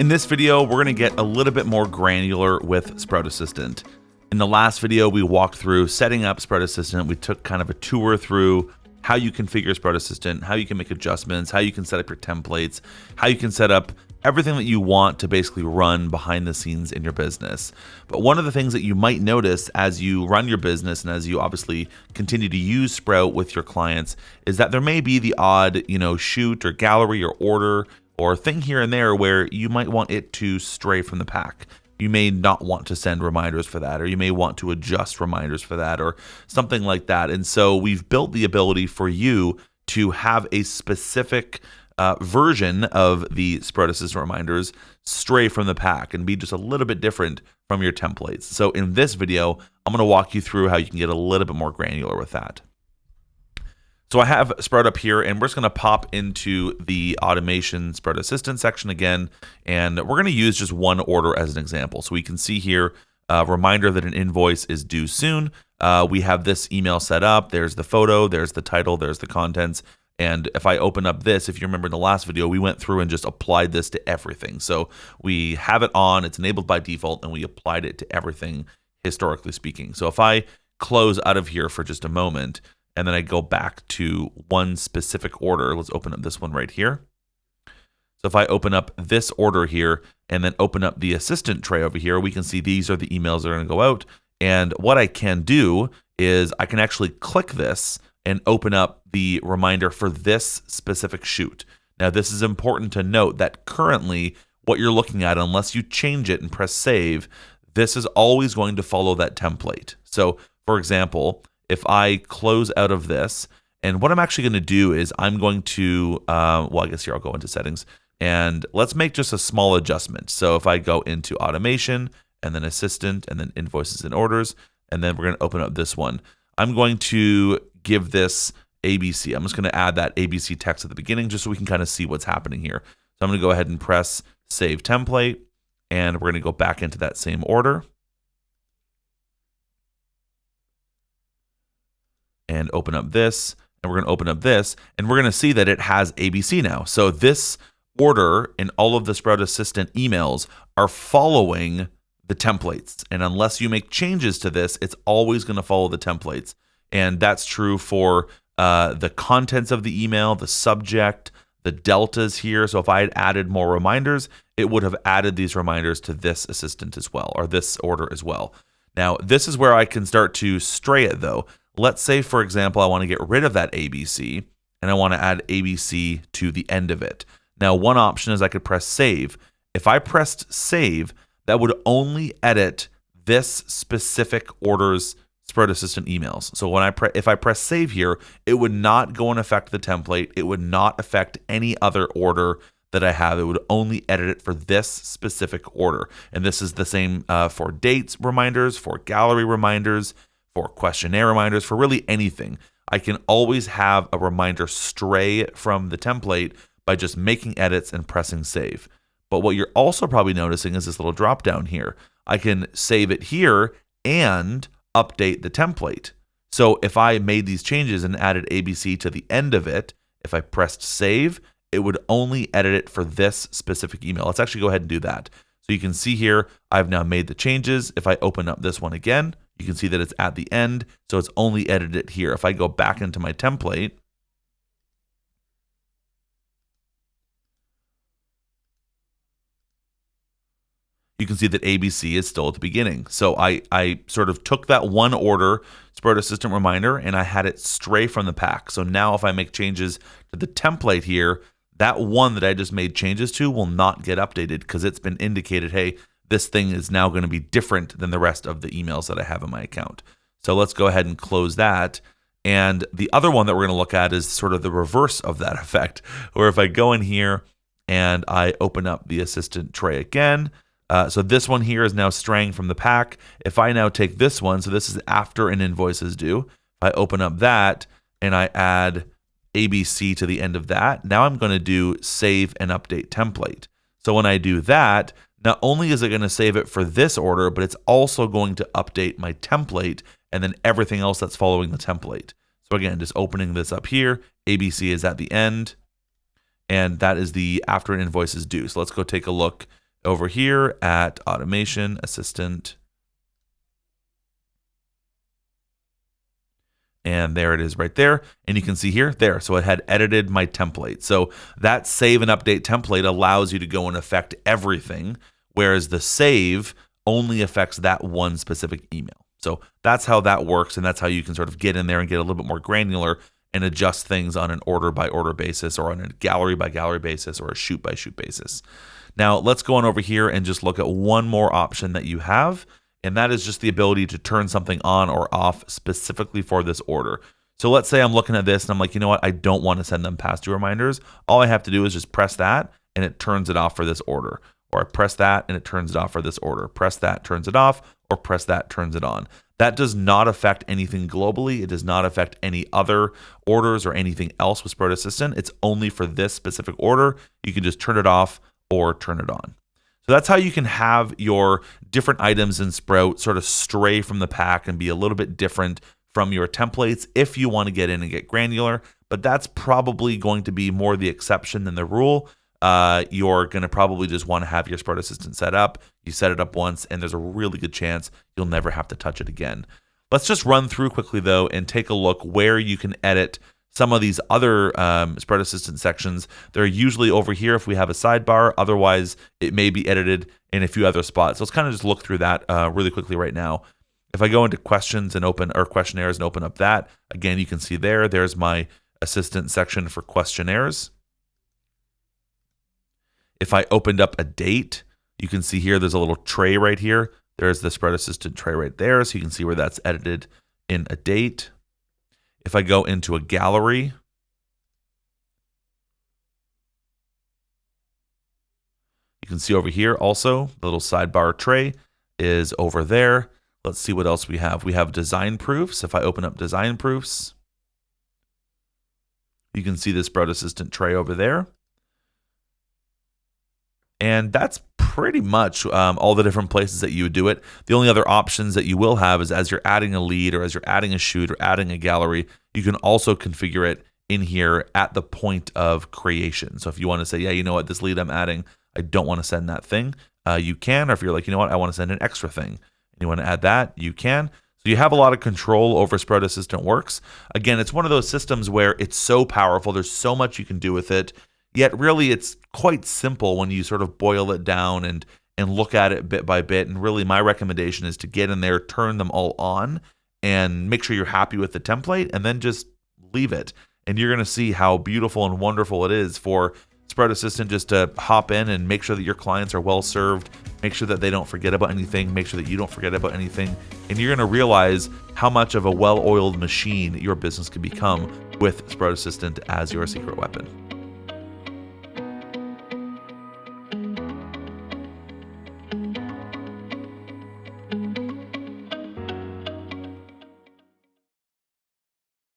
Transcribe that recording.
In this video, we're going to get a little bit more granular with Sprout Assistant. In the last video, we walked through setting up Sprout Assistant. We took kind of a tour through how you configure Sprout Assistant, how you can make adjustments, how you can set up your templates, how you can set up everything that you want to basically run behind the scenes in your business. But one of the things that you might notice as you run your business and as you obviously continue to use Sprout with your clients is that there may be the odd, shoot or gallery or order or thing here and there where you might want it to stray from the pack. You may not want to send reminders for that, or you may want to adjust reminders for that, or something like that. And so we've built the ability for you to have a specific version of the Sprout Assistant reminders stray from the pack and be just a little bit different from your templates. So in this video, I'm going to walk you through how you can get a little bit more granular with that. So I have Sprout up here, and we're just going to pop into the automation Sprout Assistant section again, and we're going to use just one order as an example. So we can see here a reminder that an invoice is due soon. We have this email set up. There's the photo, there's the title, there's the contents. And if I open up this, if you remember in the last video, we went through and just applied this to everything. So we have it on, it's enabled by default, and we applied it to everything, historically speaking. So if I close out of here for just a moment, and then I go back to one specific order. Let's open up this one right here. So if I open up this order here and then open up the assistant tray over here, we can see these are the emails that are going to go out. And what I can do is I can actually click this and open up the reminder for this specific shoot. Now, this is important to note that currently what you're looking at, unless you change it and press save, this is always going to follow that template. So for example, if I close out of this, and what I'm actually going to do is I'm going to, I guess here I'll go into settings, and let's make just a small adjustment. So if I go into automation, and then assistant, and then invoices and orders, and then we're going to open up this one. I'm going to give this ABC. I'm just going to add that ABC text at the beginning just so we can kind of see what's happening here. So I'm going to go ahead and press save template, and we're going to go back into that same order. And open up this, and we're going to open up this, and we're going to see that it has ABC now. So this order and all of the Sprout Assistant emails are following the templates. And unless you make changes to this, it's always going to follow the templates. And that's true for the contents of the email, the subject, the deltas here. So if I had added more reminders, it would have added these reminders to this assistant as well, or this order as well. Now, this is where I can start to stray it though. Let's say, for example, I want to get rid of that ABC and I want to add ABC to the end of it. Now, one option is I could press save. If I pressed save, that would only edit this specific order's Sprout Assistant emails. So when if I press save here, it would not go and affect the template. It would not affect any other order that I have. It would only edit it for this specific order. And this is the same for dates reminders, for gallery reminders, for questionnaire reminders, for really anything. I can always have a reminder stray from the template by just making edits and pressing save. But what you're also probably noticing is this little drop down here. I can save it here and update the template. So if I made these changes and added ABC to the end of it, if I pressed save, it would only edit it for this specific email. Let's actually go ahead and do that. So you can see here, I've now made the changes. If I open up this one again, you can see that it's at the end, so it's only edited here. If I go back into my template, you can see that ABC is still at the beginning. So I sort of took that one order, Sprout Assistant reminder, and I had it stray from the pack. So now if I make changes to the template here, that one that I just made changes to will not get updated because it's been indicated, hey, this thing is now going to be different than the rest of the emails that I have in my account. So let's go ahead and close that. And the other one that we're going to look at is sort of the reverse of that effect, where if I go in here and I open up the assistant tray again, so this one here is now straying from the pack. If I now take this one, so this is after an invoice is due, if I open up that and I add ABC to the end of that, now I'm going to do save and update template. So when I do that, not only is it going to save it for this order, but it's also going to update my template and then everything else that's following the template. So again, just opening this up here, ABC is at the end, and that is the after an invoice is due. So let's go take a look over here at Automation Assistant. And there it is right there. And you can see here, there. So it had edited my template. So that save and update template allows you to go and affect everything, whereas the save only affects that one specific email. So that's how that works. And that's how you can sort of get in there and get a little bit more granular and adjust things on an order by order basis, or on a gallery by gallery basis, or a shoot by shoot basis. Now let's go on over here and just look at one more option that you have. And that is just the ability to turn something on or off specifically for this order. So let's say I'm looking at this and I'm like, you know what? I don't want to send them past due reminders. All I have to do is just press that and it turns it off for this order. Or I press that and it turns it off for this order. Press that, turns it off, or press that, turns it on. That does not affect anything globally. It does not affect any other orders or anything else with Sprout Assistant. It's only for this specific order. You can just turn it off or turn it on. So that's how you can have your different items in Sprout sort of stray from the pack and be a little bit different from your templates if you want to get in and get granular. But that's probably going to be more the exception than the rule. You're going to probably just want to have your Sprout Assistant set up. You set it up once, and there's a really good chance you'll never have to touch it again. Let's just run through quickly, though, and take a look where you can edit some of these other Sprout Assistant sections. They're usually over here if we have a sidebar. Otherwise, it may be edited in a few other spots. So let's kind of just look through that really quickly right now. If I go into questions and open, or questionnaires and open up that, again, you can see there's my assistant section for questionnaires. If I opened up a date, you can see here there's a little tray right here. There's the Sprout Assistant tray right there. So you can see where that's edited in a date. If I go into a gallery, you can see over here also the little sidebar tray is over there. Let's see what else we have. We have design proofs. If I open up design proofs, you can see the Sprout Assistant tray over there. And that's pretty much all the different places that you would do it. The only other options that you will have is as you're adding a lead, or as you're adding a shoot, or adding a gallery, you can also configure it in here at the point of creation. So if you want to say, yeah, you know what, this lead I'm adding, I don't want to send that thing, you can. Or if you're like, you know what, I want to send an extra thing, and you want to add that, you can. So you have a lot of control over Sprout Assistant Works. Again, it's one of those systems where it's so powerful. There's so much you can do with it. Yet really it's quite simple when you sort of boil it down and look at it bit by bit. And really my recommendation is to get in there, turn them all on, and make sure you're happy with the template, and then just leave it. And you're going to see how beautiful and wonderful it is for Sprout Assistant just to hop in and make sure that your clients are well served, make sure that they don't forget about anything, make sure that you don't forget about anything. And you're going to realize how much of a well-oiled machine your business can become with Sprout Assistant as your secret weapon.